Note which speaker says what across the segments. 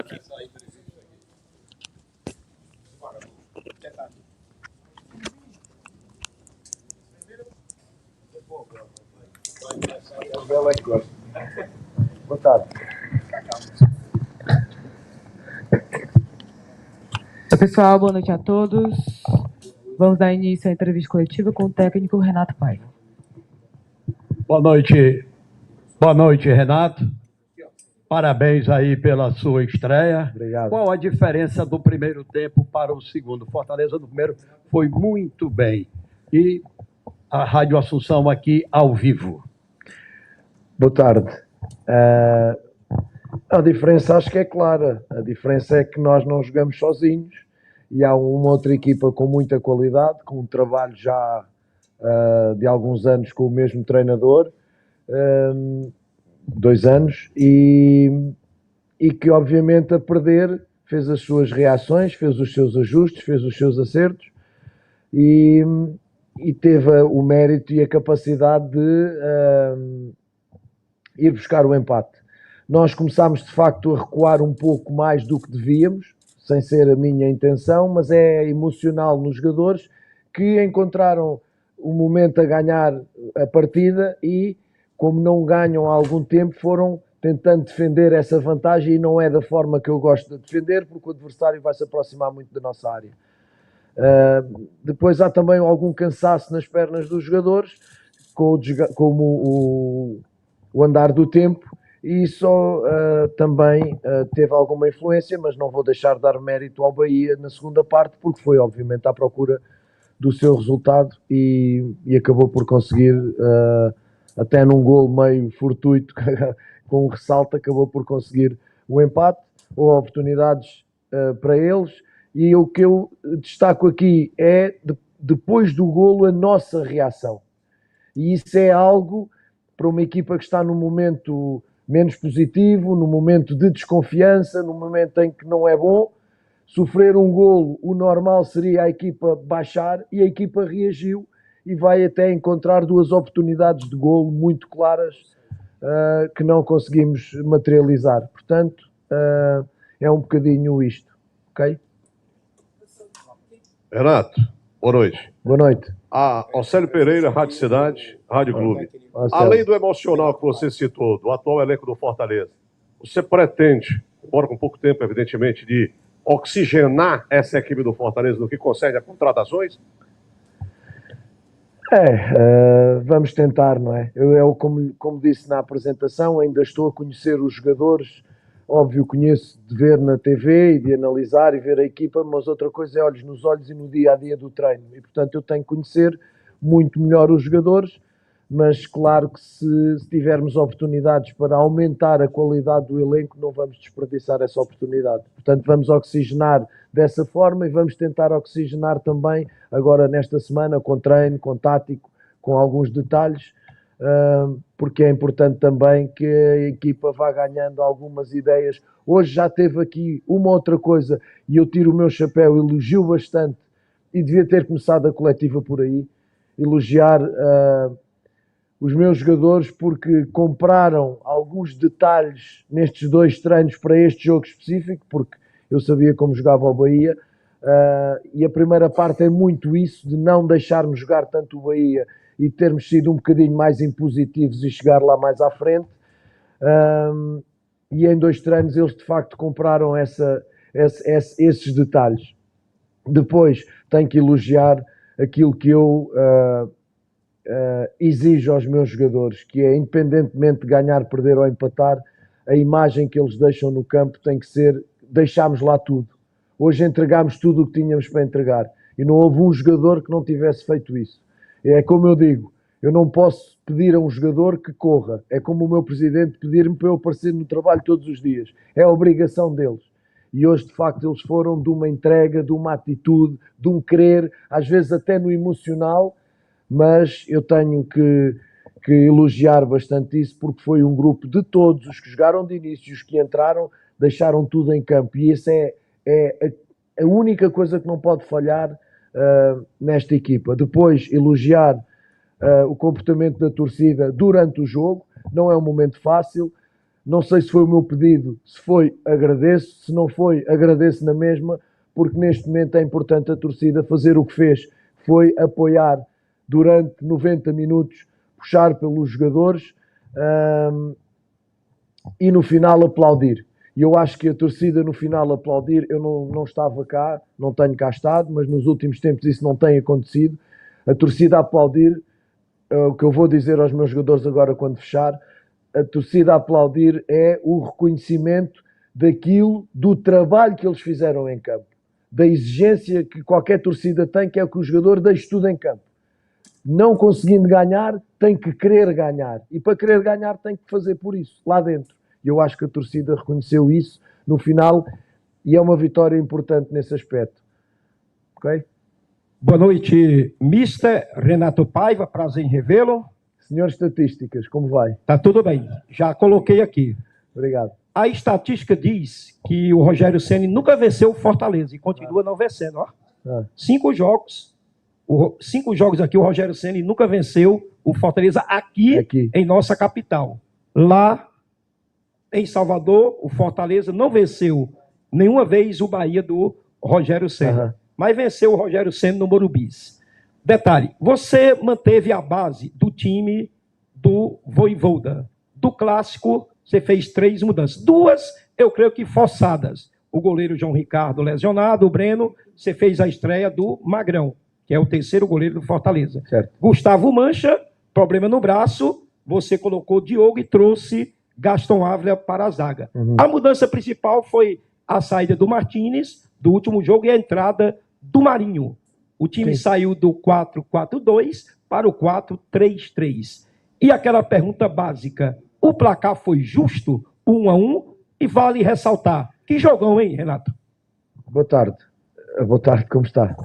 Speaker 1: aqui.
Speaker 2: Boa tarde.
Speaker 3: Pessoal, boa noite a todos. Vamos dar início à entrevista coletiva com o técnico Renato Paiva.
Speaker 4: Boa noite, Renato. Parabéns aí pela sua estreia.
Speaker 2: Obrigado.
Speaker 4: Qual a diferença do primeiro tempo para o segundo? Fortaleza no primeiro foi muito bem. E a Rádio Assunção aqui ao vivo.
Speaker 2: Boa tarde. A diferença acho que é clara. A diferença é que nós não jogamos sozinhos e há uma outra equipa com muita qualidade, com um trabalho já de alguns anos com o mesmo treinador, 2 anos, e que obviamente a perder fez as suas reações, fez os seus ajustes, fez os seus acertos e teve o mérito e a capacidade de ir buscar o empate. Nós começámos de facto a recuar um pouco mais do que devíamos, sem ser a minha intenção, mas é emocional nos jogadores que encontraram o momento a ganhar a partida e, como não ganham há algum tempo, foram tentando defender essa vantagem e não é da forma que eu gosto de defender, porque o adversário vai se aproximar muito da nossa área. Depois há também algum cansaço nas pernas dos jogadores, como o andar do tempo, e isso também teve alguma influência, mas não vou deixar de dar mérito ao Bahia na segunda parte, porque foi obviamente à procura do seu resultado e acabou por conseguir, até num golo meio fortuito, com um ressalto, acabou por conseguir o empate. Houve oportunidades para eles, e o que eu destaco aqui é, depois do golo, a nossa reação. E isso é algo para uma equipa que está num momento menos positivo, num momento de desconfiança, num momento em que não é bom. Sofrer um golo, o normal seria a equipa baixar, e a equipa reagiu e vai até encontrar 2 oportunidades de golo muito claras que não conseguimos materializar. Portanto, é um bocadinho isto, ok?
Speaker 5: Renato, boa noite.
Speaker 2: Boa noite.
Speaker 5: Océlio Pereira, Rádio Cidade, Rádio Clube. Além do emocional que você citou, do atual elenco do Fortaleza, você pretende, embora com pouco tempo, evidentemente, de oxigenar essa equipe do Fortaleza no que concerne a contratações?
Speaker 2: Vamos tentar, não é? Eu como disse na apresentação, ainda estou a conhecer os jogadores. Óbvio, conheço de ver na TV e de analisar e ver a equipa, mas outra coisa é olhos nos olhos e no dia-a-dia do treino. E, portanto, eu tenho que conhecer muito melhor os jogadores, mas claro que se tivermos oportunidades para aumentar a qualidade do elenco, não vamos desperdiçar essa oportunidade. Portanto, vamos oxigenar dessa forma e vamos tentar oxigenar também agora nesta semana com treino, com tático, com alguns detalhes, porque é importante também que a equipa vá ganhando algumas ideias. Hoje já teve aqui uma outra coisa e eu tiro o meu chapéu, elogio bastante, e devia ter começado a coletiva por aí, elogiar os meus jogadores, porque compraram alguns detalhes nestes 2 treinos para este jogo específico, porque eu sabia como jogava o Bahia, e a primeira parte é muito isso, de não deixarmos jogar tanto o Bahia e termos sido um bocadinho mais impositivos e chegar lá mais à frente. E em 2 treinos eles de facto compraram esses detalhes. Depois tenho que elogiar aquilo que eu exijo aos meus jogadores, que é, independentemente de ganhar, perder ou empatar, a imagem que eles deixam no campo tem que ser: deixámos lá tudo. Hoje entregámos tudo o que tínhamos para entregar e não houve um jogador que não tivesse feito isso. É como eu digo, eu não posso pedir a um jogador que corra. É como o meu presidente pedir-me para eu aparecer no trabalho todos os dias. É a obrigação deles. E hoje, de facto, eles foram de uma entrega, de uma atitude, de um querer, às vezes até no emocional, mas eu tenho que elogiar bastante isso, porque foi um grupo de todos, os que jogaram de início, os que entraram, deixaram tudo em campo. E essa é a única coisa que não pode falhar nesta equipa. Depois, elogiar o comportamento da torcida durante o jogo. Não é um momento fácil, Não sei se foi o meu pedido, se foi, agradeço, se não foi, agradeço na mesma, porque neste momento é importante a torcida fazer o que fez, foi apoiar durante 90 minutos, puxar pelos jogadores e no final aplaudir. E eu acho que a torcida no final aplaudir, eu não estava cá, não tenho cá estado, mas nos últimos tempos isso não tem acontecido. A torcida aplaudir, o que eu vou dizer aos meus jogadores agora quando fechar, a torcida aplaudir é o reconhecimento daquilo, do trabalho que eles fizeram em campo, da exigência que qualquer torcida tem, que é que o jogador deixe tudo em campo. Não conseguindo ganhar, tem que querer ganhar. E para querer ganhar tem que fazer por isso, lá dentro. E eu acho que a torcida reconheceu isso no final e é uma vitória importante nesse aspecto. Ok?
Speaker 1: Boa noite, Mister Renato Paiva, prazer em revê-lo.
Speaker 2: Senhor Estatísticas, como vai?
Speaker 1: Tá tudo bem, já coloquei aqui.
Speaker 2: Obrigado.
Speaker 1: A estatística diz que o Rogério Ceni nunca venceu o Fortaleza e continua não vencendo. Ó. 5 jogos, 5 jogos aqui, o Rogério Ceni nunca venceu o Fortaleza aqui em nossa capital. Lá em Salvador, o Fortaleza não venceu nenhuma vez o Bahia do Rogério Ceni, mas venceu o Rogério Ceni no Morumbis. Detalhe, você manteve a base do time do Vojvoda. Do clássico, você fez 3 mudanças. 2, eu creio que forçadas. O goleiro João Ricardo lesionado, o Breno, você fez a estreia do Magrão, que é o 3º goleiro do Fortaleza.
Speaker 2: Certo.
Speaker 1: Gustavo Mancha, problema no braço, você colocou Diogo e trouxe Gaston Ávila para a zaga. A mudança principal foi a saída do Martínez, do último jogo, e a entrada do Marinho. O time saiu do 4-4-2 para o 4-3-3. E aquela pergunta básica, o placar foi justo, 1-1, e vale ressaltar. Que jogão, hein, Renato?
Speaker 2: Boa tarde. Boa tarde, como está?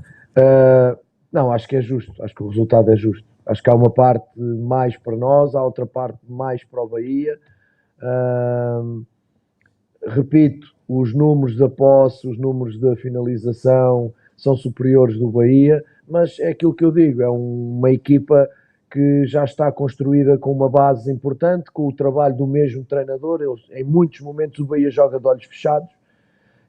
Speaker 2: Não, acho que é justo. Acho que o resultado é justo. Acho que há uma parte mais para nós, há outra parte mais para o Bahia. Repito, os números da posse, os números da finalização são superiores do Bahia, mas é aquilo que eu digo, é uma equipa que já está construída com uma base importante, com o trabalho do mesmo treinador. Em muitos momentos o Bahia joga de olhos fechados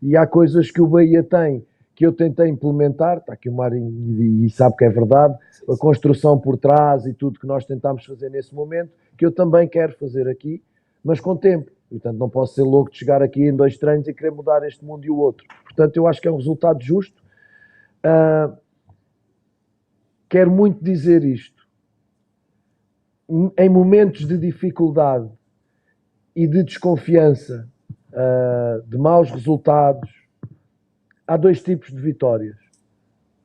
Speaker 2: e há coisas que o Bahia tem que eu tentei implementar, está aqui o Marinho e sabe que é verdade, a construção por trás e tudo que nós tentámos fazer nesse momento, que eu também quero fazer aqui, mas com tempo. Portanto, não posso ser louco de chegar aqui em 2 treinos e querer mudar este mundo e o outro. Portanto, eu acho que é um resultado justo. Quero muito dizer isto. Em momentos de dificuldade e de desconfiança, de maus resultados, há 2 tipos de vitórias.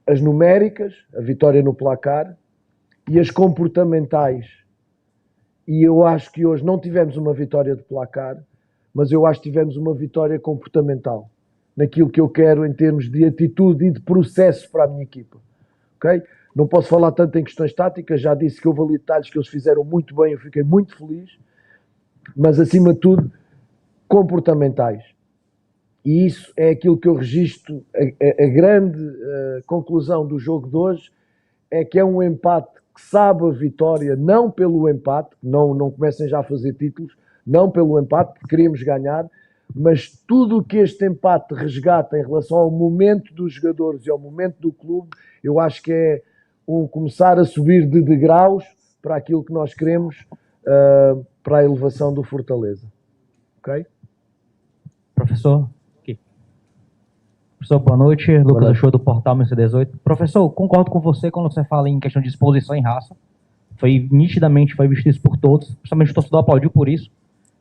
Speaker 2: As numéricas, a vitória no placar, e as comportamentais. E eu acho que hoje não tivemos uma vitória de placar, mas eu acho que tivemos uma vitória comportamental. Naquilo que eu quero em termos de atitude e de processo para a minha equipa. Okay? Não posso falar tanto em questões táticas, já disse que houve ali detalhes que eles fizeram muito bem, eu fiquei muito feliz, mas acima de tudo, comportamentais. E isso é aquilo que eu registro, a grande conclusão do jogo de hoje, é que é um empate que sabe a vitória, não pelo empate, não comecem já a fazer títulos, não pelo empate, porque queríamos ganhar, mas tudo o que este empate resgata em relação ao momento dos jogadores e ao momento do clube, eu acho que é começar a subir de degraus para aquilo que nós queremos, para a elevação do Fortaleza. Ok?
Speaker 6: Professor, aqui. Professor, boa noite. Lucas Ochoa, do portal MC18. Professor, concordo com você quando você fala em questão de exposição em raça. Nitidamente foi visto isso por todos, principalmente o torcedor aplaudiu por isso.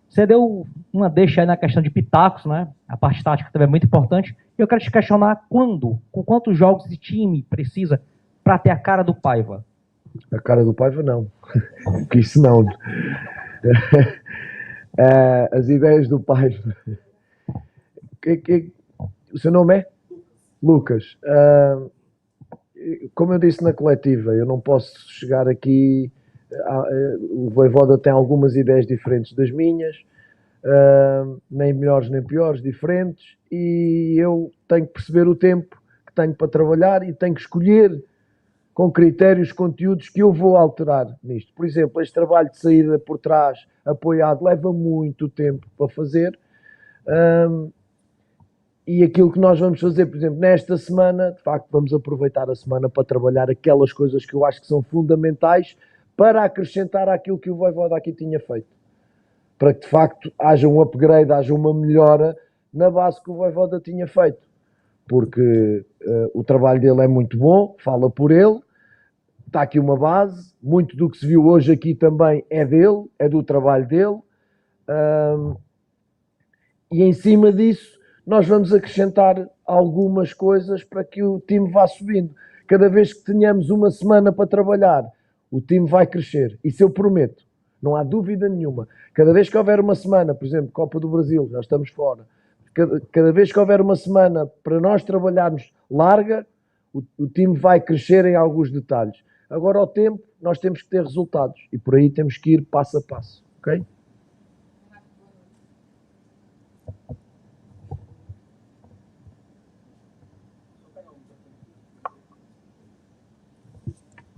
Speaker 6: Você deu uma deixa aí na questão de pitacos, né? A parte tática também é muito importante. E eu quero te questionar com quantos jogos esse time precisa para ter a cara do Paiva?
Speaker 2: A cara do Paiva não. Que isso não. As ideias do Paiva. O seu nome é? Lucas. Como eu disse na coletiva, eu não posso chegar aqui. O Vojvoda tem algumas ideias diferentes das minhas, nem melhores nem piores, diferentes, e eu tenho que perceber o tempo que tenho para trabalhar e tenho que escolher com critérios, conteúdos que eu vou alterar nisto. Por exemplo, este trabalho de saída por trás, apoiado, leva muito tempo para fazer. E aquilo que nós vamos fazer, por exemplo, nesta semana, de facto, vamos aproveitar a semana para trabalhar aquelas coisas que eu acho que são fundamentais para acrescentar àquilo que o Voivoda aqui tinha feito. Para que, de facto, haja um upgrade, haja uma melhora na base que o Voivoda tinha feito. Porque o trabalho dele é muito bom, fala por ele, está aqui uma base, muito do que se viu hoje aqui também é dele, é do trabalho dele, e em cima disso nós vamos acrescentar algumas coisas para que o time vá subindo. Cada vez que tenhamos uma semana para trabalhar, o time vai crescer, isso eu prometo, não há dúvida nenhuma. Cada vez que houver uma semana, por exemplo, Copa do Brasil, já estamos fora, cada vez que houver uma semana para nós trabalharmos larga, o time vai crescer em alguns detalhes. Agora, ao tempo, nós temos que ter resultados. E por aí temos que ir passo a passo. Ok?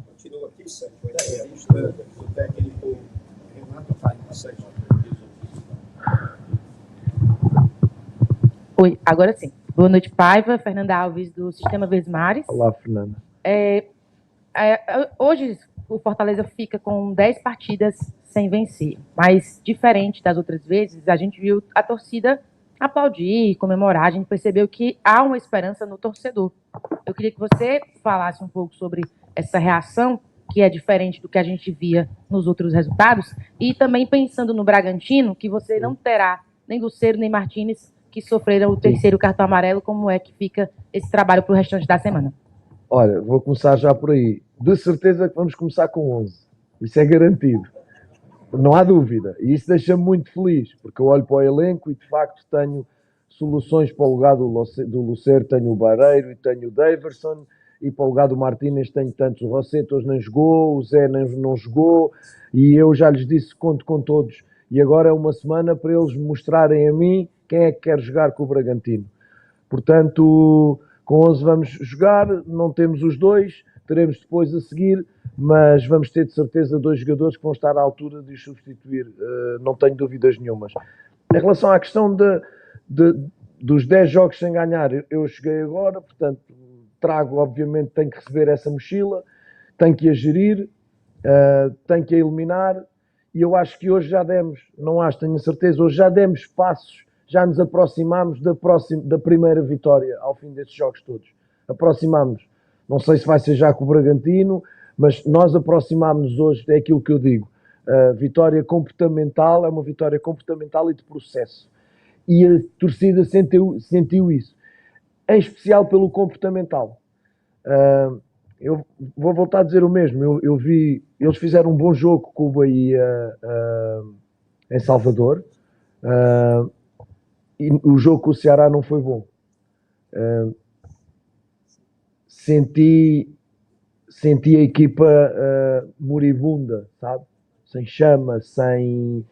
Speaker 7: Continua aqui, Sérgio, a entrevista do técnico Renato Paiva, Sérgio.
Speaker 3: Oi, agora sim. Boa noite, Paiva. Fernanda Alves, do Sistema Vesmares.
Speaker 2: Olá, Fernanda.
Speaker 3: Hoje, o Fortaleza fica com 10 partidas sem vencer. Mas, diferente das outras vezes, a gente viu a torcida aplaudir, comemorar. A gente percebeu que há uma esperança no torcedor. Eu queria que você falasse um pouco sobre essa reação, que é diferente do que a gente via nos outros resultados. E também pensando no Bragantino, que você não terá nem Lucero nem Martínez, que sofreram o terceiro cartão amarelo. Como é que fica esse trabalho para o restante da semana?
Speaker 2: Olha, vou começar já por aí. De certeza que vamos começar com 11. Isso é garantido. Não há dúvida. E isso deixa-me muito feliz, porque eu olho para o elenco e, de facto, tenho soluções para o lugar do Lucero. Tenho o Barreiro e tenho o Daverson. E para o lugar do Martínez tenho tantos. O Rosseto hoje não jogou, o Zé não jogou. E eu já lhes disse, conto com todos. E agora é uma semana para eles mostrarem a mim quem é que quer jogar com o Bragantino. Portanto, com 11 vamos jogar, não temos os dois, teremos depois a seguir, mas vamos ter de certeza 2 jogadores que vão estar à altura de os substituir, não tenho dúvidas nenhumas. Em relação à questão dos 10 jogos sem ganhar, eu cheguei agora, portanto, trago, obviamente, tenho que receber essa mochila, tenho que a gerir, tenho que a eliminar, e eu acho que hoje já demos, não acho, tenho a certeza, hoje já demos passos, já nos aproximamos da primeira vitória ao fim destes jogos todos. Aproximamos. Não sei se vai ser já com o Bragantino, mas nós aproximámos-nos hoje, é aquilo que eu digo. A vitória comportamental é uma vitória comportamental e de processo. E a torcida sentiu isso. Em especial pelo comportamental. Eu vou voltar a dizer o mesmo. Eu vi, eles fizeram um bom jogo com o Bahia em Salvador. E o jogo com o Ceará não foi bom. Senti a equipa moribunda, sabe? Sem chama, sem...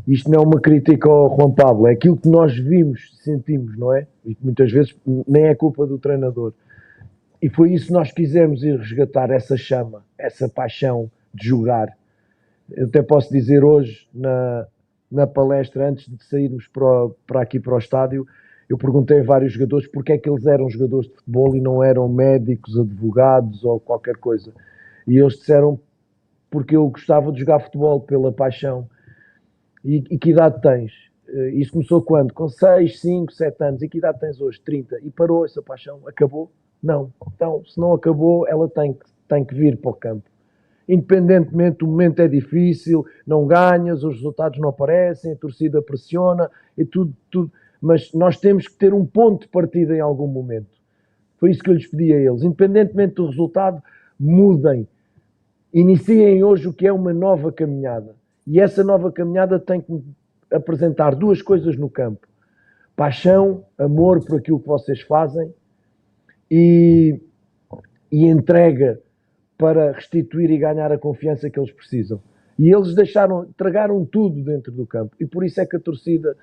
Speaker 2: Isto não é uma crítica ao Juan Pablo, é aquilo que nós vimos, sentimos, não é? E muitas vezes nem é culpa do treinador. E foi isso que nós quisemos ir resgatar, essa chama, essa paixão de jogar. Eu até posso dizer hoje, na palestra, antes de sairmos para aqui para o estádio, eu perguntei a vários jogadores porque é que eles eram jogadores de futebol e não eram médicos, advogados ou qualquer coisa. E eles disseram porque eu gostava de jogar futebol pela paixão. E que idade tens? Isso começou quando? Com 6, 5, 7 anos. E que idade tens hoje? 30. E parou essa paixão? Acabou? Não. Então, se não acabou, ela tem que vir para o campo. Independentemente, o momento é difícil, não ganhas, os resultados não aparecem, a torcida pressiona, e tudo. Mas nós temos que ter um ponto de partida em algum momento. Foi isso que eu lhes pedi a eles. Independentemente do resultado, mudem. Iniciem hoje o que é uma nova caminhada. E essa nova caminhada tem que apresentar 2 coisas no campo. Paixão, amor por aquilo que vocês fazem e entrega para restituir e ganhar a confiança que eles precisam. E eles tragaram tudo dentro do campo. E por isso é que a torcida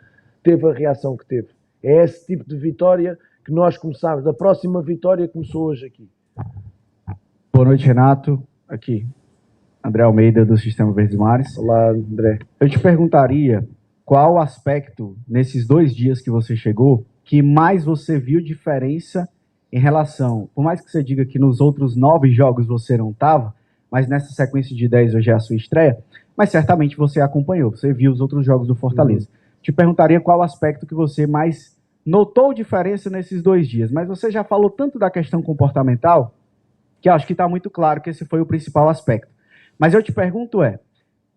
Speaker 2: teve a reação que teve. É esse tipo de vitória que nós começámos. A próxima vitória começou hoje aqui.
Speaker 8: Boa noite, Renato. Aqui, André Almeida, do Sistema Verdes Mares.
Speaker 2: Olá, André.
Speaker 8: Eu te perguntaria qual aspecto, nesses 2 dias que você chegou, que mais você viu diferença em relação, por mais que você diga que nos outros 9 jogos você não estava, mas nessa sequência de 10 hoje é a sua estreia, mas certamente você acompanhou, você viu os outros jogos do Fortaleza. Te perguntaria qual aspecto que você mais notou diferença nesses 2 dias, mas você já falou tanto da questão comportamental, que acho que está muito claro que esse foi o principal aspecto. Mas eu te pergunto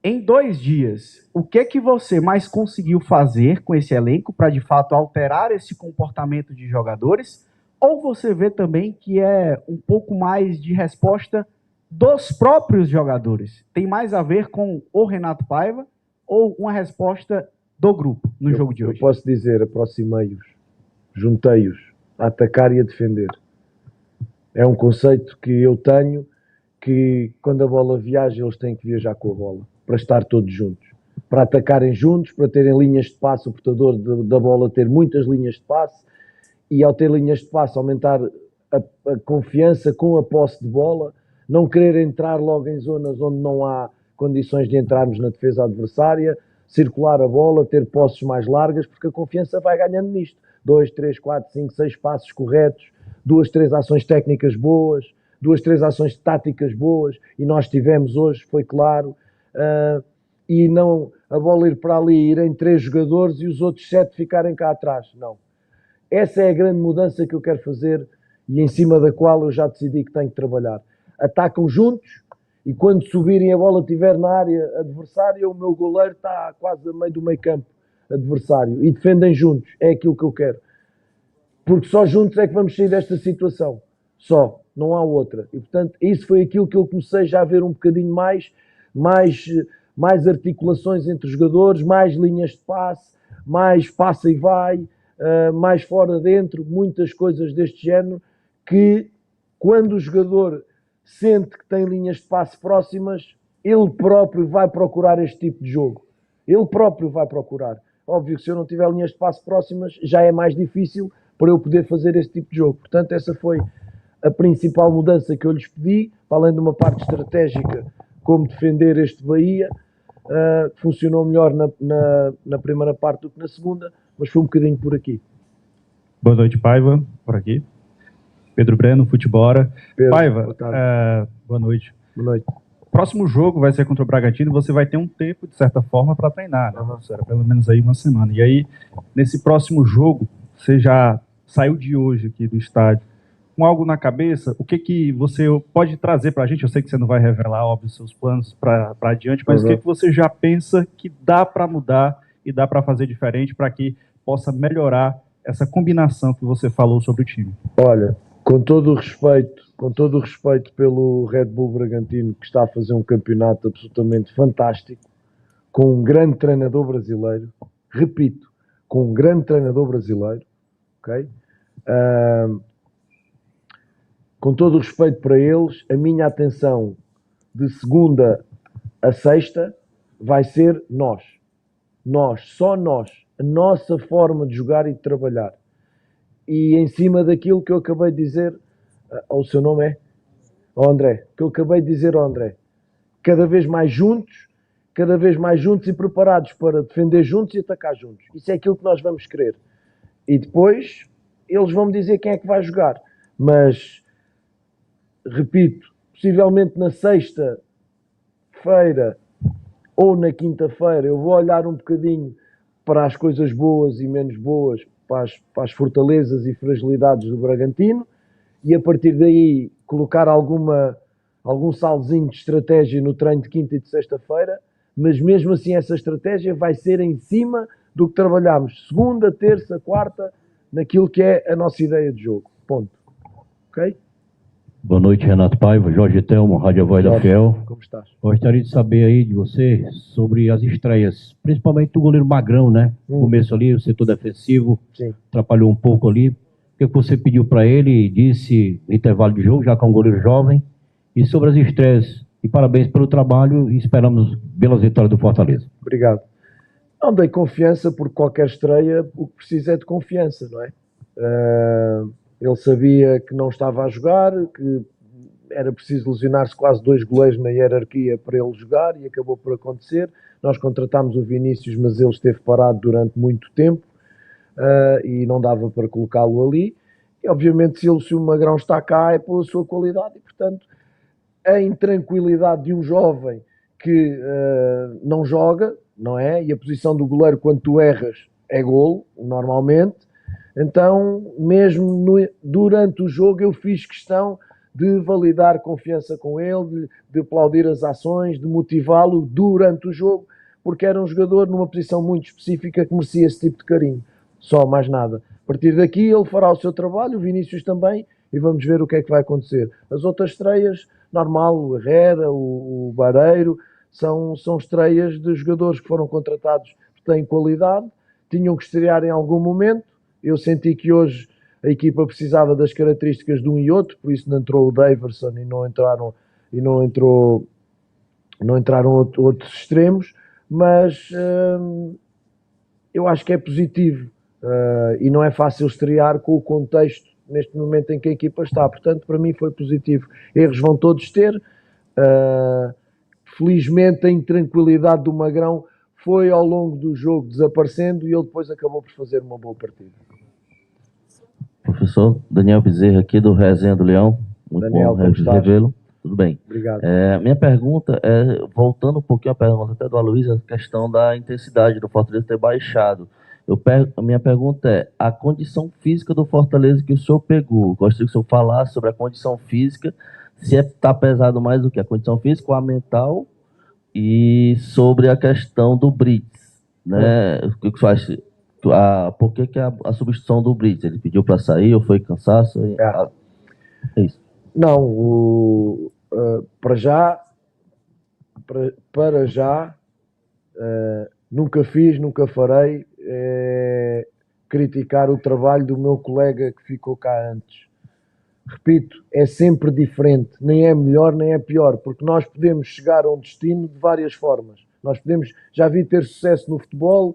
Speaker 8: em 2 dias, o que você mais conseguiu fazer com esse elenco para, de fato, alterar esse comportamento de jogadores? Ou você vê também que é um pouco mais de resposta dos próprios jogadores? Tem mais a ver com o Renato Paiva ou uma resposta do grupo no jogo de hoje?
Speaker 2: Eu posso dizer, aproximei-os, juntei-os a atacar e a defender. É um conceito que eu tenho, que quando a bola viaja, eles têm que viajar com a bola, para estar todos juntos, para atacarem juntos, para terem linhas de passe, o portador da bola ter muitas linhas de passe, e ao ter linhas de passe aumentar a confiança com a posse de bola, não querer entrar logo em zonas onde não há condições de entrarmos na defesa adversária, circular a bola, ter posses mais largas, porque a confiança vai ganhando nisto. 2, 3, 4, 5, 6 passos corretos, 2, 3 ações técnicas boas, 2, 3 ações táticas boas, e nós tivemos hoje, foi claro, e não a bola ir para ali, irem 3 jogadores e os outros 7 ficarem cá atrás. Não. Essa é a grande mudança que eu quero fazer e em cima da qual eu já decidi que tenho que trabalhar. Atacam juntos e quando subirem a bola estiver na área adversária, o meu goleiro está quase a meio do meio campo adversário e defendem juntos. É aquilo que eu quero. Porque só juntos é que vamos sair desta situação. Só. Não há outra. E, portanto, isso foi aquilo que eu comecei já a ver um bocadinho mais articulações entre os jogadores, mais linhas de passe, mais passa e vai, mais fora dentro, muitas coisas deste género, que quando o jogador sente que tem linhas de passe próximas, ele próprio vai procurar este tipo de jogo. Ele próprio vai procurar. Óbvio que se eu não tiver linhas de passe próximas, já é mais difícil para eu poder fazer este tipo de jogo. Portanto, essa foi a principal mudança que eu lhes pedi, para além de uma parte estratégica, como defender este Bahia, que funcionou melhor na primeira parte do que na segunda, mas foi um bocadinho por aqui.
Speaker 9: Boa noite, Paiva, por aqui. Pedro Breno, Futebora.
Speaker 2: Pedro,
Speaker 9: Paiva, boa noite.
Speaker 2: Boa noite.
Speaker 9: Próximo jogo vai ser contra o Bragantino, você vai ter um tempo, de certa forma, para treinar, né? Era pelo menos aí uma semana. E aí, nesse próximo jogo, você já saiu de hoje aqui do estádio, com algo na cabeça, o que você pode trazer para a gente? Eu sei que você não vai revelar, óbvio, seus planos para adiante, mas o que você já pensa que dá para mudar e dá para fazer diferente para que possa melhorar essa combinação que você falou sobre o time?
Speaker 2: Olha, com todo o respeito pelo Red Bull Bragantino, que está a fazer um campeonato absolutamente fantástico, com um grande treinador brasileiro, repito, com um grande treinador brasileiro, ok? Com todo o respeito para eles, a minha atenção de segunda a sexta vai ser nós. Nós, só nós. A nossa forma de jogar e de trabalhar. E em cima daquilo que eu acabei de dizer, o seu nome é? André. Que eu acabei de dizer ao André. Cada vez mais juntos e preparados para defender juntos e atacar juntos. Isso é aquilo que nós vamos querer. E depois, eles vão me dizer quem é que vai jogar. Mas... repito, possivelmente na sexta-feira ou na quinta-feira eu vou olhar um bocadinho para as coisas boas e menos boas, para as fortalezas e fragilidades do Bragantino e a partir daí colocar algum saldozinho de estratégia no treino de quinta e de sexta-feira, mas mesmo assim essa estratégia vai ser em cima do que trabalhamos segunda, terça, quarta, naquilo que é a nossa ideia de jogo. Ponto. Ok?
Speaker 10: Boa noite, Renato Paiva, Jorge Telmo, Rádio Voz da Fiel.
Speaker 2: Como estás?
Speaker 10: Gostaria de saber aí de você sobre as estreias, principalmente do goleiro Magrão, né? No começo ali, o setor defensivo,
Speaker 2: sim,
Speaker 10: atrapalhou um pouco ali. O que você pediu para ele e disse no intervalo de jogo, já que é um goleiro jovem, e sobre as estreias. E parabéns pelo trabalho e esperamos belas vitórias do Fortaleza.
Speaker 2: Obrigado. Não dei confiança, porque qualquer estreia o que precisa é de confiança, não é? Ele sabia que não estava a jogar, que era preciso lesionar-se quase 2 goleiros na hierarquia para ele jogar e acabou por acontecer. Nós contratámos o Vinícius, mas ele esteve parado durante muito tempo e não dava para colocá-lo ali. E obviamente se o Magrão está cá é pela sua qualidade e, portanto, a intranquilidade de um jovem que não joga, não é? E a posição do goleiro quando tu erras é golo, normalmente. Então, mesmo durante o jogo, eu fiz questão de validar confiança com ele, de aplaudir as ações, de motivá-lo durante o jogo, porque era um jogador numa posição muito específica que merecia esse tipo de carinho. Só, mais nada. A partir daqui ele fará o seu trabalho, o Vinícius também, e vamos ver o que é que vai acontecer. As outras estreias, normal, o Herrera, o Bareiro, são estreias de jogadores que foram contratados que têm qualidade, tinham que estrear em algum momento. Eu senti que hoje a equipa precisava das características de um e outro, por isso não entrou o Daverson e não entraram outros extremos, mas eu acho que é positivo e não é fácil estrear com o contexto neste momento em que a equipa está, portanto para mim foi positivo. Erros vão todos ter, felizmente a intranquilidade do Magrão foi ao longo do jogo desaparecendo e ele depois acabou por fazer uma boa partida.
Speaker 11: Professor Daniel Bezerra aqui do Resenha do Leão. Muito
Speaker 2: Daniel,
Speaker 11: bom revê-lo. Tudo bem.
Speaker 2: Obrigado.
Speaker 11: Minha pergunta é, voltando um pouquinho à pergunta até do Aloysio, a questão da intensidade do Fortaleza ter baixado. A minha pergunta é, a condição física do Fortaleza que o senhor pegou, gostaria que o senhor falasse sobre a condição física, se está pesado mais do que a condição física ou a mental, e sobre a questão do Brits, né? O que você acha? Por que a substituição do Brits? Ele pediu para sair ou foi cansaço? É isso.
Speaker 2: Não, para já, nunca fiz, nunca farei criticar o trabalho do meu colega que ficou cá antes. Repito, é sempre diferente, nem é melhor nem é pior, porque nós podemos chegar a um destino de várias formas. Nós podemos, já vi ter sucesso no futebol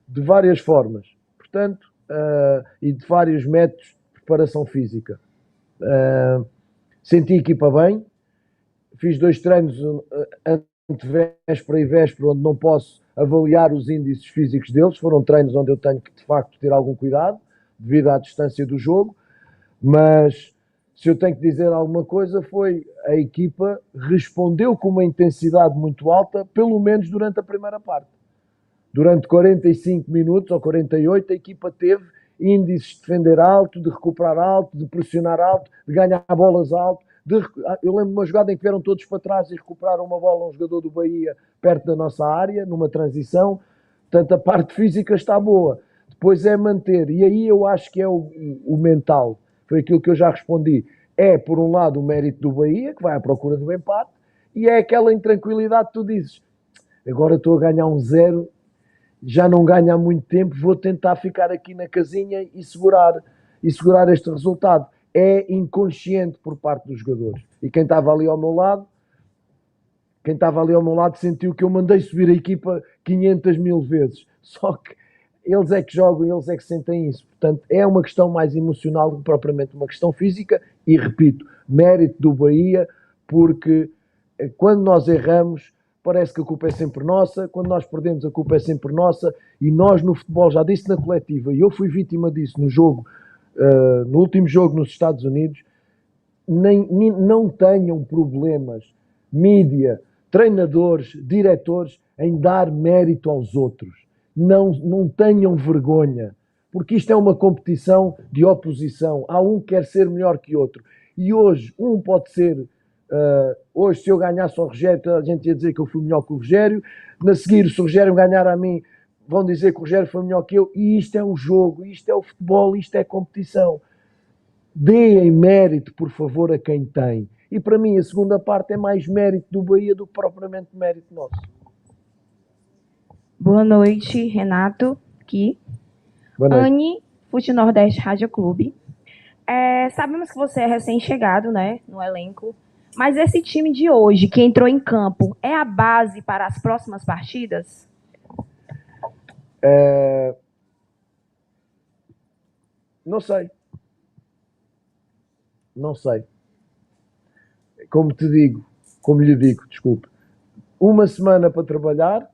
Speaker 2: de várias formas, portanto, e de vários métodos de preparação física. Senti a equipa bem, fiz 2 treinos antevéspera e véspera, onde não posso avaliar os índices físicos deles, foram treinos onde eu tenho que, de facto, ter algum cuidado, devido à distância do jogo, mas se eu tenho que dizer alguma coisa foi a equipa respondeu com uma intensidade muito alta, pelo menos durante a primeira parte. Durante 45 minutos ou 48 a equipa teve índices de defender alto, de recuperar alto, de pressionar alto, de ganhar bolas alto. Eu lembro de uma jogada em que vieram todos para trás e recuperaram uma bola a um jogador do Bahia perto da nossa área, numa transição. Portanto, a parte física está boa. Depois é manter. E aí eu acho que é o mental. Foi aquilo que eu já respondi. É, por um lado, o mérito do Bahia, que vai à procura do empate, e é aquela intranquilidade que tu dizes. Agora estou a ganhar 1-0, já não ganho há muito tempo, vou tentar ficar aqui na casinha e segurar este resultado. É inconsciente por parte dos jogadores. E quem estava ali ao meu lado sentiu que eu mandei subir a equipa 500 mil vezes. Só que eles é que jogam, eles é que sentem isso. Portanto, é uma questão mais emocional do que propriamente uma questão física. E repito, mérito do Bahia, porque quando nós erramos, parece que a culpa é sempre nossa. Quando nós perdemos, a culpa é sempre nossa. E nós no futebol, já disse na coletiva, e eu fui vítima disso no jogo, no último jogo nos Estados Unidos, não tenham problemas, mídia, treinadores, diretores, em dar mérito aos outros. Não tenham vergonha, porque isto é uma competição de oposição. Há um que quer ser melhor que outro. E hoje, um pode ser... hoje, se eu ganhasse ao Rogério, toda a gente ia dizer que eu fui melhor que o Rogério. Na seguir, se o Rogério ganhar a mim, vão dizer que o Rogério foi melhor que eu. E isto é o jogo, isto é o futebol, isto é competição. Deem mérito, por favor, a quem tem. E para mim, a segunda parte é mais mérito do Bahia do que propriamente mérito nosso.
Speaker 12: Boa noite, Renato, aqui.
Speaker 2: Boa noite.
Speaker 12: Anne, Fute Nordeste Rádio Clube. Sabemos que você é recém-chegado, né, no elenco, mas esse time de hoje, que entrou em campo, é a base para as próximas partidas?
Speaker 2: Não sei. como lhe digo, desculpe, uma semana para trabalhar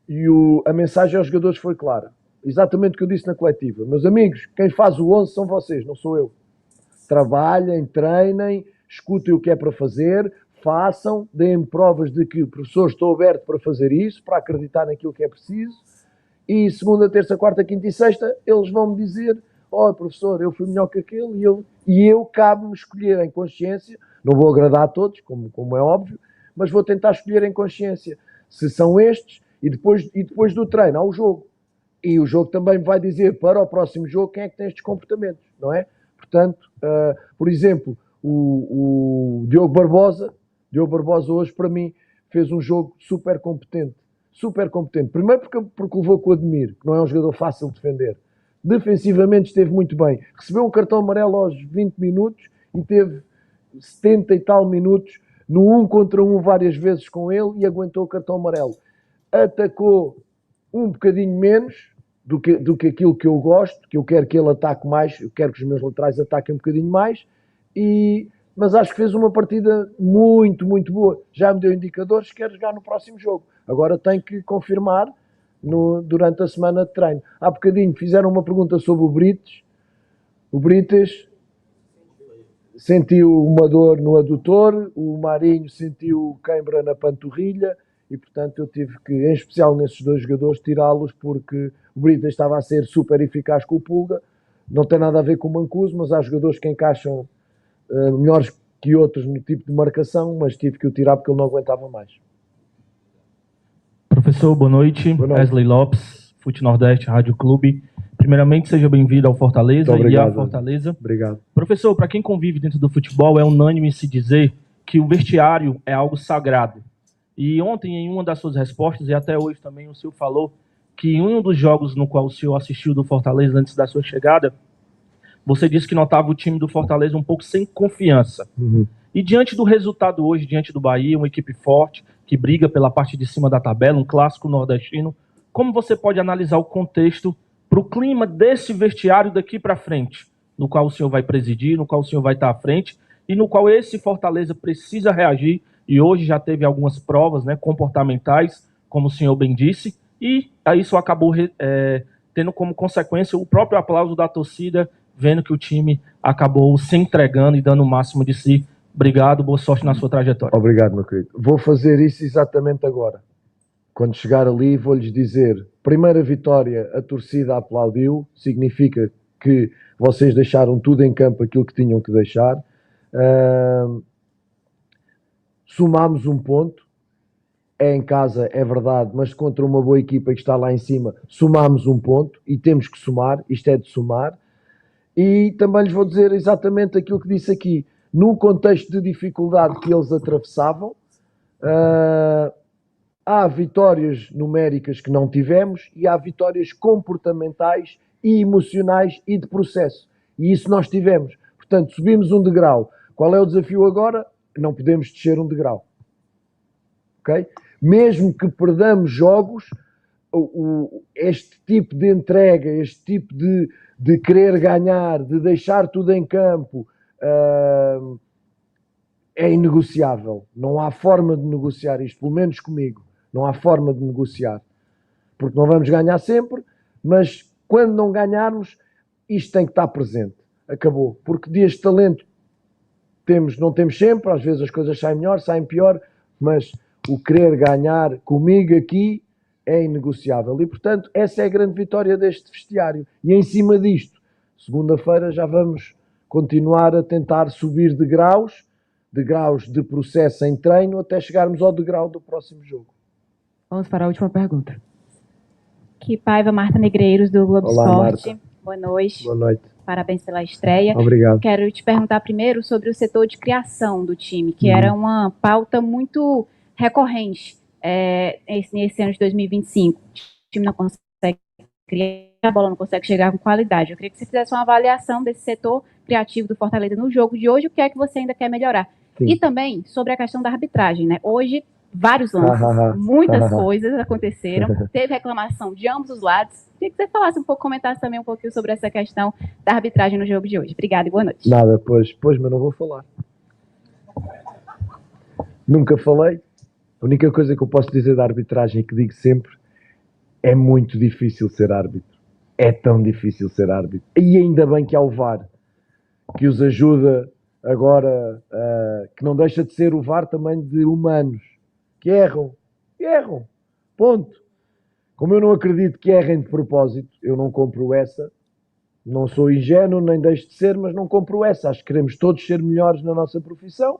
Speaker 2: e a mensagem aos jogadores foi clara. Exatamente o que eu disse na coletiva. Meus amigos, quem faz o 11 são vocês, não sou eu. Trabalhem, treinem, escutem o que é para fazer, façam, deem provas de que o professor estou aberto para fazer isso, para acreditar naquilo que é preciso. E segunda, terça, quarta, quinta e sexta, eles vão me dizer: ó, professor, eu fui melhor que aquele e eu cabe-me escolher em consciência. Não vou agradar a todos, como é óbvio, mas vou tentar escolher em consciência se são estes e depois do treino há o jogo. E o jogo também vai dizer para o próximo jogo quem é que tem estes comportamentos, não é? Portanto, por exemplo, o Diogo Barbosa hoje para mim fez um jogo super competente. Super competente. Primeiro porque levou com o Ademir, que não é um jogador fácil de defender. Defensivamente esteve muito bem. Recebeu um cartão amarelo aos 20 minutos e teve 70 e tal minutos no 1 contra 1 várias vezes com ele e aguentou o cartão amarelo. Atacou um bocadinho menos do que aquilo que eu gosto, que eu quero que ele ataque mais, eu quero que os meus laterais ataquem um bocadinho mais, mas acho que fez uma partida muito, muito boa. Já me deu indicadores que quer jogar no próximo jogo. Agora tem que confirmar durante a semana de treino. Há bocadinho fizeram uma pergunta sobre o Brites. O Brites sentiu uma dor no adutor, o Marinho sentiu cãibra na panturrilha e, portanto, eu tive que, em especial nesses dois jogadores, tirá-los porque o Brites estava a ser super eficaz com o Pulga. Não tem nada a ver com o Mancuso, mas há jogadores que encaixam melhores que outros no tipo de marcação, mas tive que o tirar porque ele não aguentava mais.
Speaker 13: Professor, boa noite. Wesley Lopes, Fute Nordeste, Rádio Clube. Primeiramente, seja bem-vindo ao Fortaleza e à Fortaleza.
Speaker 2: Obrigado.
Speaker 13: Professor, para quem convive dentro do futebol, é unânime se dizer que o vestiário é algo sagrado. E ontem, em uma das suas respostas, e até hoje também, o senhor falou que em um dos jogos no qual o senhor assistiu do Fortaleza antes da sua chegada, você disse que notava o time do Fortaleza um pouco sem confiança.
Speaker 2: Uhum.
Speaker 13: E diante do resultado hoje, diante do Bahia, uma equipe forte, que briga pela parte de cima da tabela, um clássico nordestino, como você pode analisar o contexto para o clima desse vestiário daqui para frente, no qual o senhor vai presidir, no qual o senhor vai estar à frente, e no qual esse Fortaleza precisa reagir, e hoje já teve algumas provas, né, comportamentais, como o senhor bem disse, e isso acabou tendo como consequência o próprio aplauso da torcida, vendo que o time acabou se entregando e dando o máximo de si. Obrigado, boa sorte na sua trajetória.
Speaker 2: Obrigado, meu querido. Vou fazer isso exatamente agora. Quando chegar ali, vou-lhes dizer: primeira vitória, a torcida aplaudiu, significa que vocês deixaram tudo em campo, aquilo que tinham que deixar. Somámos um ponto, é em casa, é verdade, mas contra uma boa equipa que está lá em cima, somámos um ponto e temos que somar, isto é de somar. E também lhes vou dizer exatamente aquilo que disse aqui. Num contexto de dificuldade que eles atravessavam, há vitórias numéricas que não tivemos e há vitórias comportamentais e emocionais e de processo. E isso nós tivemos. Portanto, subimos um degrau. Qual é o desafio agora? Não podemos descer um degrau. Okay? Mesmo que perdamos jogos, este tipo de entrega, este tipo de querer ganhar, de deixar tudo em campo, é inegociável. Não há forma de negociar isto, pelo menos comigo. Não há forma de negociar. Porque não vamos ganhar sempre, mas quando não ganharmos, isto tem que estar presente. Acabou. Porque dias de talento não temos sempre, às vezes as coisas saem melhor, saem pior, mas o querer ganhar comigo aqui é inegociável. E, portanto, essa é a grande vitória deste vestiário. E em cima disto, segunda-feira já vamos continuar a tentar subir degraus de processo em treino, até chegarmos ao degrau do próximo jogo.
Speaker 3: Vamos para a última pergunta.
Speaker 14: Que Paiva, Marta Negreiros, do Globo
Speaker 2: Olá,
Speaker 14: Esporte.
Speaker 2: Marta.
Speaker 14: Boa noite.
Speaker 2: Boa noite.
Speaker 14: Parabéns pela estreia.
Speaker 2: Obrigado.
Speaker 14: Quero te perguntar primeiro sobre o setor de criação do time, que era uma pauta muito recorrente nesse ano de 2025. O time não consegue criar, a bola não consegue chegar com qualidade. Eu queria que você fizesse uma avaliação desse setor criativo do Fortaleza no jogo de hoje, o que é que você ainda quer melhorar.
Speaker 2: Sim.
Speaker 14: E também sobre a questão da arbitragem, né? Hoje, vários lances, muitas coisas aconteceram, teve reclamação de ambos os lados. Queria que você falasse um pouco, comentasse também um pouquinho sobre essa questão da arbitragem no jogo de hoje. Obrigada e boa noite.
Speaker 2: Nada, pois, mas não vou falar. Nunca falei. A única coisa que eu posso dizer da arbitragem e que digo sempre, é muito difícil ser árbitro. É tão difícil ser árbitro. E ainda bem que há o VAR, que os ajuda agora, que não deixa de ser o VAR também de humanos, que erram. Ponto. Como eu não acredito que errem de propósito, eu não compro essa. Não sou ingênuo, nem deixo de ser, mas não compro essa. Acho que queremos todos ser melhores na nossa profissão.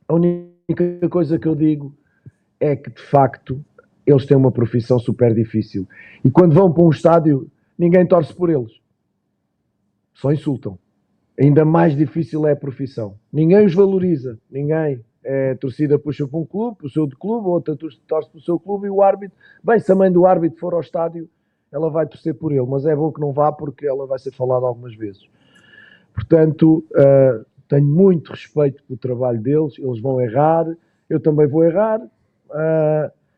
Speaker 2: A única coisa que eu digo é que, de facto, eles têm uma profissão super difícil. E quando vão para um estádio, ninguém torce por eles. Só insultam. Ainda mais difícil é a profissão. Ninguém os valoriza. Ninguém. A torcida puxa para um clube, para o seu clube, a outra torce para o seu clube e o árbitro. Bem, se a mãe do árbitro for ao estádio, ela vai torcer por ele. Mas é bom que não vá porque ela vai ser falada algumas vezes. Portanto, tenho muito respeito pelo trabalho deles. Eles vão errar. Eu também vou errar.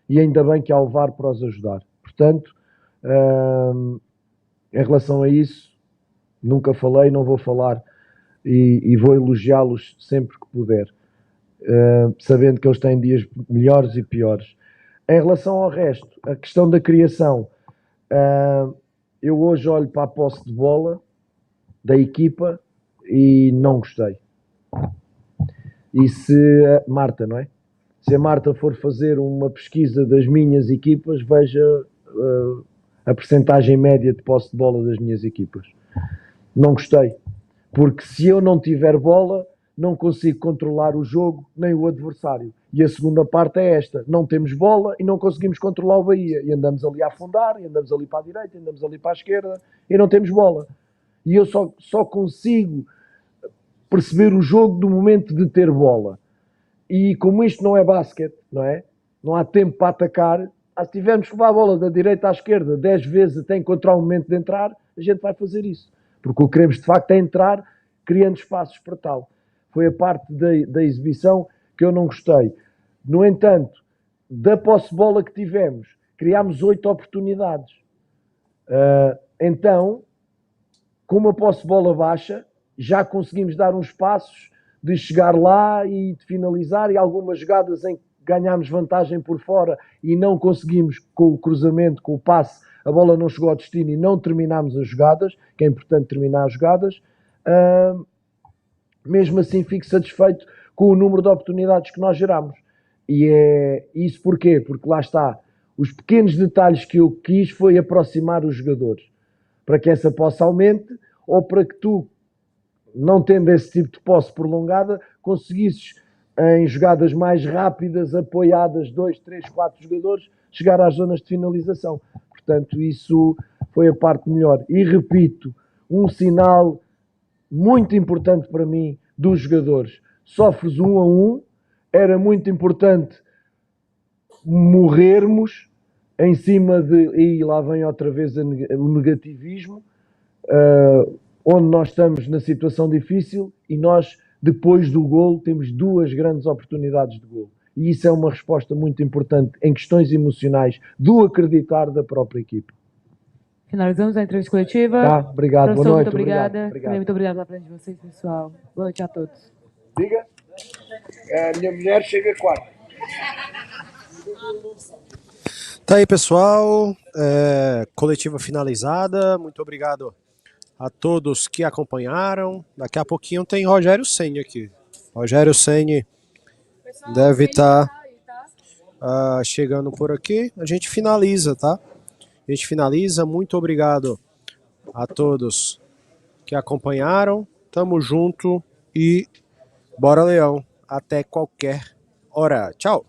Speaker 2: E ainda bem que há o VAR para os ajudar. Portanto, em relação a isso, nunca falei, não vou falar e vou elogiá-los sempre que puder, sabendo que eles têm dias melhores e piores. Em relação ao resto, a questão da criação, eu hoje olho para a posse de bola da equipa e não gostei. E se Marta, não é? Se a Marta for fazer uma pesquisa das minhas equipas, veja a percentagem média de posse de bola das minhas equipas. Não gostei. Porque se eu não tiver bola, não consigo controlar o jogo nem o adversário. E a segunda parte é esta. Não temos bola e não conseguimos controlar o Bahia. E andamos ali a afundar, e andamos ali para a direita, e andamos ali para a esquerda, e não temos bola. E eu só consigo perceber o jogo do momento de ter bola. E como isto não é basquete, não é? Não há tempo para atacar. Se tivermos que levar a bola da direita à esquerda 10 vezes até encontrar o momento de entrar, a gente vai fazer isso. Porque o que queremos de facto é entrar criando espaços para tal. Foi a parte da exibição que eu não gostei. No entanto, da posse de bola que tivemos, criámos 8 oportunidades. Então, com uma posse de bola baixa, já conseguimos dar uns passos de chegar lá e de finalizar, e algumas jogadas em que ganhámos vantagem por fora e não conseguimos, com o cruzamento, com o passe, a bola não chegou ao destino e não terminámos as jogadas, que é importante terminar as jogadas. Mesmo assim fico satisfeito com o número de oportunidades que nós geramos. E é isso porquê? Porque lá está, os pequenos detalhes que eu quis foi aproximar os jogadores, para que essa posse aumente, ou para que tu, não tendo esse tipo de posse prolongada, conseguisses, em jogadas mais rápidas, apoiadas, 2, 3, 4 jogadores, chegar às zonas de finalização. Portanto, isso foi a parte melhor. E repito, um sinal muito importante para mim dos jogadores. Sofres 1-1, era muito importante morrermos em cima de... E lá vem outra vez o negativismo, onde nós estamos na situação difícil e nós, depois do golo, temos 2 grandes oportunidades de golo. E isso é uma resposta muito importante em questões emocionais do acreditar da própria equipe.
Speaker 3: Finalizamos a entrevista coletiva.
Speaker 2: Tá, obrigado.
Speaker 3: Professor,
Speaker 2: Boa noite.
Speaker 3: muito obrigada.
Speaker 2: Obrigado.
Speaker 3: Também muito obrigada pela presença de vocês, pessoal. Boa noite a todos.
Speaker 2: Diga. A minha mulher chega quarta.
Speaker 15: Tá aí, pessoal. Coletiva finalizada. Muito obrigado a todos que acompanharam. Daqui a pouquinho tem Rogério Ceni aqui. Rogério Ceni deve estar chegando por aqui. A gente finaliza, tá? A gente finaliza. Muito obrigado a todos que acompanharam. Tamo junto e bora, Leão. Até qualquer hora. Tchau.